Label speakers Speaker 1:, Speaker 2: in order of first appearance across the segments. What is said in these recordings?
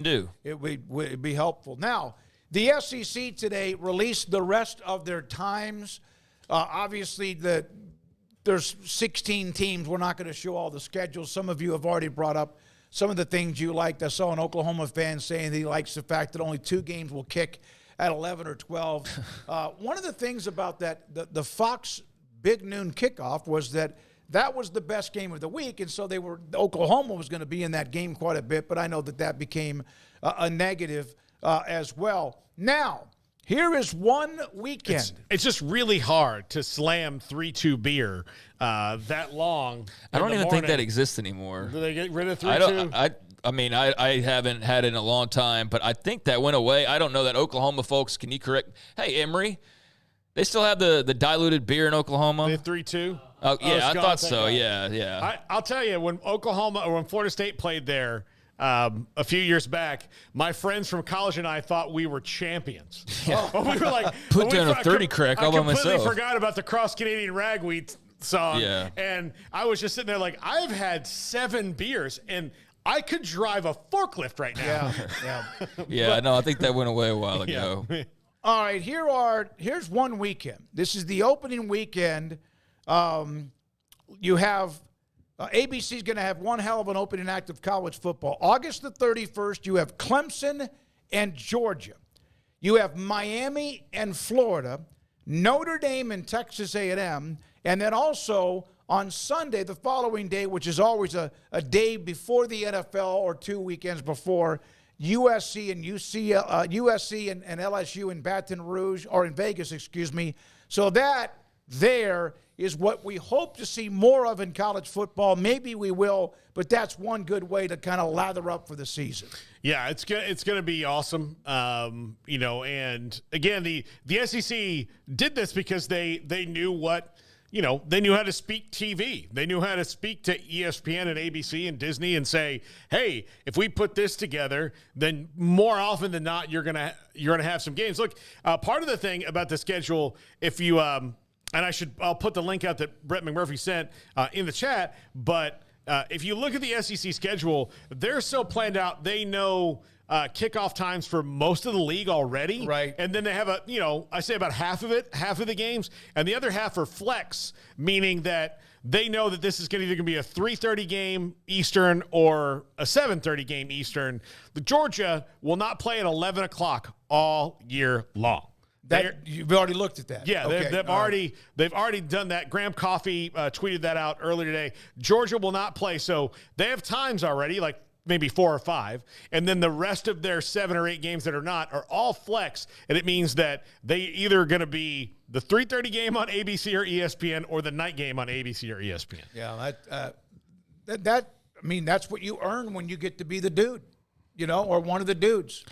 Speaker 1: It would be helpful. Now, the SEC today released the rest of their times. Obviously, there's 16 teams. We're not going to show all the schedules. Some of you have already brought up some of the things you liked. I saw an Oklahoma fan saying that he likes the fact that only 2 games will kick at 11 or 12. One of the things about that, the Fox Big Noon kickoff was that was the best game of the week, and so Oklahoma was going to be in that game quite a bit, but I know that became a negative as well. Now, here is one weekend.
Speaker 2: It's just really hard to slam 3-2 beer that long.
Speaker 3: I don't even think that exists anymore.
Speaker 2: Do they get rid of 3-2?
Speaker 3: I mean, I haven't had it in a long time, but I think that went away. I don't know that Oklahoma folks. Can you correct? Hey, Emory, they still have the diluted beer in Oklahoma?
Speaker 2: They have 3-2?
Speaker 3: Oh, yeah, I thought so. Yeah.
Speaker 2: I'll tell you, when Florida State played there a few years back, my friends from college and I thought we were champions.
Speaker 3: Yeah.
Speaker 2: We were like,
Speaker 3: put down a 30 crack all by myself.
Speaker 2: I completely forgot about the Cross Canadian Ragweed song.
Speaker 3: Yeah.
Speaker 2: And I was just sitting there like, I've had 7 beers and I could drive a forklift right now.
Speaker 1: Yeah.
Speaker 3: No, I think that went away a while ago.
Speaker 2: Yeah.
Speaker 1: All right, here's one weekend. This is the opening weekend. You have ABC's going to have one hell of an opening act of college football. August the 31st, you have Clemson and Georgia. You have Miami and Florida, Notre Dame and Texas A&M, and then also on Sunday, the following day, which is always a day before the NFL or 2 weekends before, USC and USC and LSU in Baton Rouge, or in Vegas, excuse me. So that there is what we hope to see more of in college football. Maybe we will, but that's one good way to kind of lather up for the season.
Speaker 2: Yeah, it's going to be awesome. And again, the SEC did this because they knew what. They knew how to speak TV. They knew how to speak to ESPN and ABC and Disney and say, "Hey, if we put this together, then more often than not, you're gonna have some games." Look, part of the thing about the schedule, if you and I'll put the link out that Brett McMurphy sent in the chat. But if you look at the SEC schedule, they're so planned out. They know kickoff times for most of the league already.
Speaker 1: Right.
Speaker 2: And then they have I say about half of the games, and the other half are flex, meaning that they know that this is either going to be a 3:30 game Eastern or a 7:30 game Eastern. The Georgia will not play at 11 o'clock all year long.
Speaker 1: You've already looked at that.
Speaker 2: Yeah,
Speaker 1: okay.
Speaker 2: they've already done that. Graham Coffey tweeted that out earlier today. Georgia will not play, so they have times already, like maybe 4 or 5, and then the rest of their 7 or 8 games that are not are all flex, and it means that they either going to be the 3:30 game on ABC or ESPN or the night game on ABC or ESPN.
Speaker 1: Yeah, that's what you earn when you get to be the dude, or one of the dudes.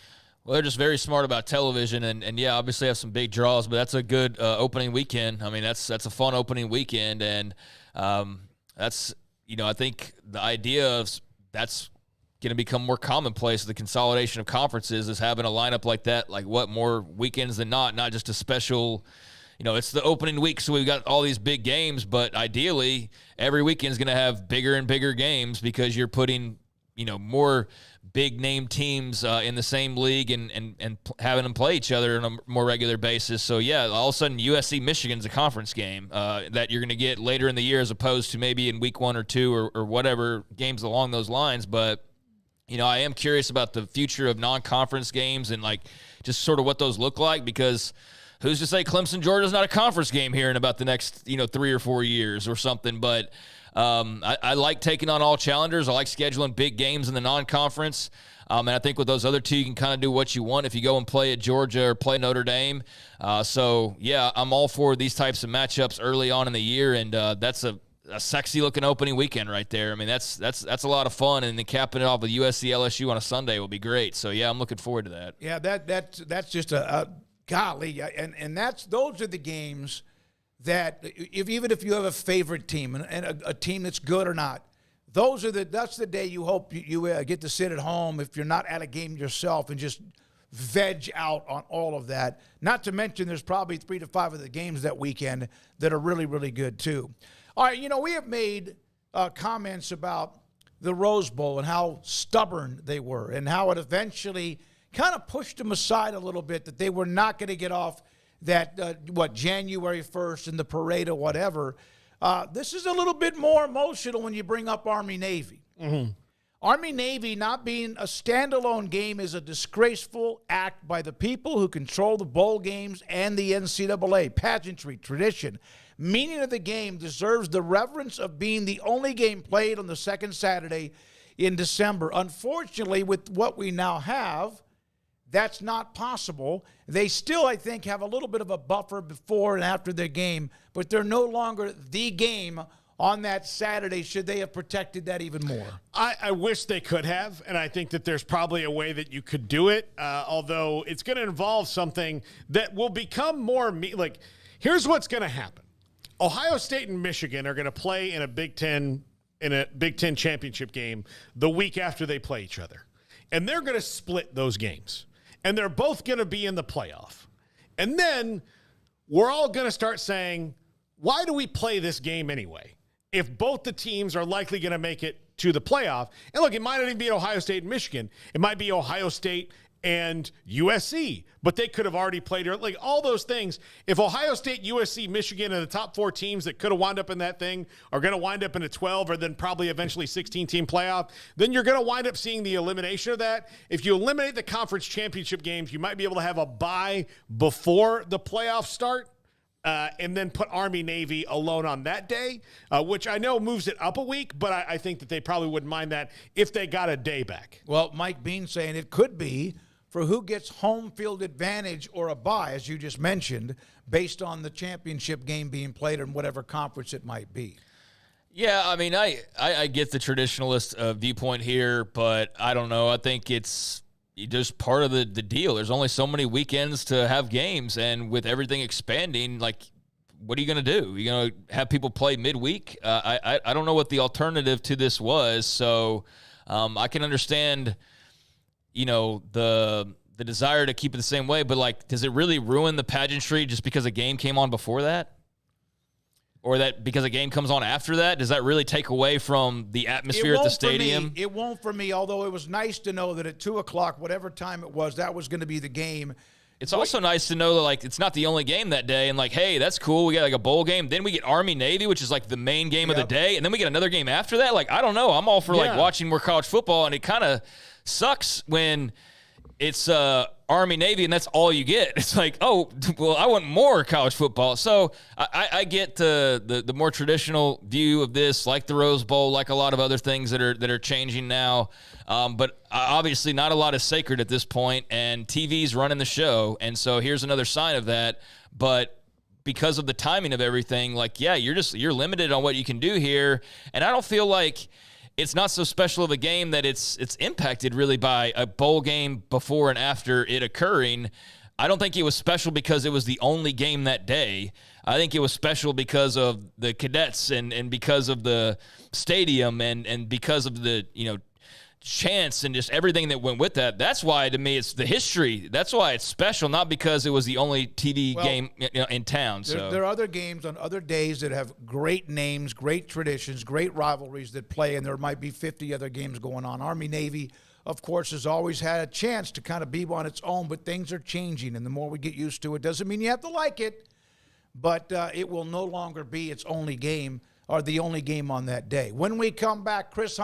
Speaker 3: Well, they're just very smart about television, and yeah, obviously have some big draws, but that's a good opening weekend. I mean, that's a fun opening weekend, and that's I think the idea of that's going to become more commonplace. The consolidation of conferences is having a lineup like that, like more weekends than not just a special. It's the opening week, so we've got all these big games, but ideally every weekend is going to have bigger and bigger games because you're putting more big name teams in the same league and having them play each other on a more regular basis. So yeah, all of a sudden USC Michigan's a conference game that you're going to get later in the year as opposed to maybe in week 1 or 2 or whatever games along those lines. But I am curious about the future of non-conference games and just sort of what those look like, because who's to say Clemson Georgia's not a conference game here in about the next 3 or 4 years or something. But I like taking on all challengers. I like scheduling big games in the non-conference. And I think with those other two, you can kind of do what you want if you go and play at Georgia or play Notre Dame. So, yeah, I'm all for these types of matchups early on in the year, and that's a sexy-looking opening weekend right there. I mean, that's a lot of fun, and then capping it off with USC LSU on a Sunday will be great. So, yeah, I'm looking forward to that.
Speaker 1: Yeah, that's just a golly, and those are the games that even if you have a favorite team and a team that's good or not, that's the day you hope you get to sit at home if you're not at a game yourself and just veg out on all of that. Not to mention there's probably 3 to 5 of the games that weekend that are really, really good too. All right, we have made comments about the Rose Bowl and how stubborn they were and how it eventually kind of pushed them aside a little bit, that they were not going to get off that, January 1st and the parade or whatever. This is a little bit more emotional when you bring up Army-Navy.
Speaker 2: Mm-hmm.
Speaker 1: Army-Navy not being a standalone game is a disgraceful act by the people who control the bowl games and the NCAA. Pageantry, tradition, meaning of the game deserves the reverence of being the only game played on the second Saturday in December. Unfortunately, with what we now have, that's not possible. They still, I think, have a little bit of a buffer before and after their game, but they're no longer the game on that Saturday. Should they have protected that even more?
Speaker 2: I wish they could have, and I think that there's probably a way that you could do it, although it's going to involve something that will become more like, here's what's going to happen. Ohio State and Michigan are going to play in a Big Ten championship game the week after they play each other, and they're going to split those games. And they're both going to be in the playoff. And then we're all going to start saying, why do we play this game anyway? If both the teams are likely going to make it to the playoff. And look, it might not even be Ohio State and Michigan. It might be Ohio State and USC. But they could have already played, like all those things. If Ohio State, USC, Michigan, and the top 4 teams that could have wound up in that thing are going to wind up in a 12 or then probably eventually 16-team playoff, then you're going to wind up seeing the elimination of that. If you eliminate the conference championship games, you might be able to have a bye before the playoffs start. And then put Army-Navy alone on that day, which I know moves it up a week, but I think that they probably wouldn't mind that if they got a day back.
Speaker 1: Well, Mike Bean saying it could be for who gets home field advantage or a bye, as you just mentioned, based on the championship game being played in whatever conference it might be.
Speaker 3: Yeah, I mean, I get the traditionalist viewpoint here, but I don't know. I think it's just part of the deal. There's only so many weekends to have games, and with everything expanding, like, what are you going to do? You're going to have people play midweek? I don't know what the alternative to this was, so I can understand, the desire to keep it the same way, but, like, does it really ruin the pageantry just because a game came on before that? Or that because a game comes on after that, does that really take away from the atmosphere at the stadium?
Speaker 1: It won't for me, although it was nice to know that at 2 o'clock, whatever time it was, that was going to be the game.
Speaker 3: It's also nice to know that, like, it's not the only game that day, and, like, hey, that's cool. We got, like, a bowl game. Then we get Army-Navy, which is, like, the main game of the day, and then we get another game after that. Like, I don't know. I'm all for, like, watching more college football, and it kind of sucks when it's Army-Navy, and that's all you get. It's like, oh, well, I want more college football. So I get the more traditional view of this, like the Rose Bowl, like a lot of other things that are changing now. But obviously not a lot is sacred at this point, and TV's running the show. And so here's another sign of that. But because of the timing of everything, like, yeah, you're limited on what you can do here. And I don't feel like it's not so special of a game that it's impacted really by a bowl game before and after it occurring. I don't think it was special because it was the only game that day. I think it was special because of the cadets and because of the stadium and because of the, chance and just everything that went with that. That's why, to me, it's the history. That's why it's special, not because it was the only TV game in town.
Speaker 1: There are other games on other days that have great names, great traditions, great rivalries that play, and there might be 50 other games going on. Army-Navy, of course, has always had a chance to kind of be on its own, but things are changing, and the more we get used to it, doesn't mean you have to like it, but it will no longer be its only game or the only game on that day. When we come back, Chris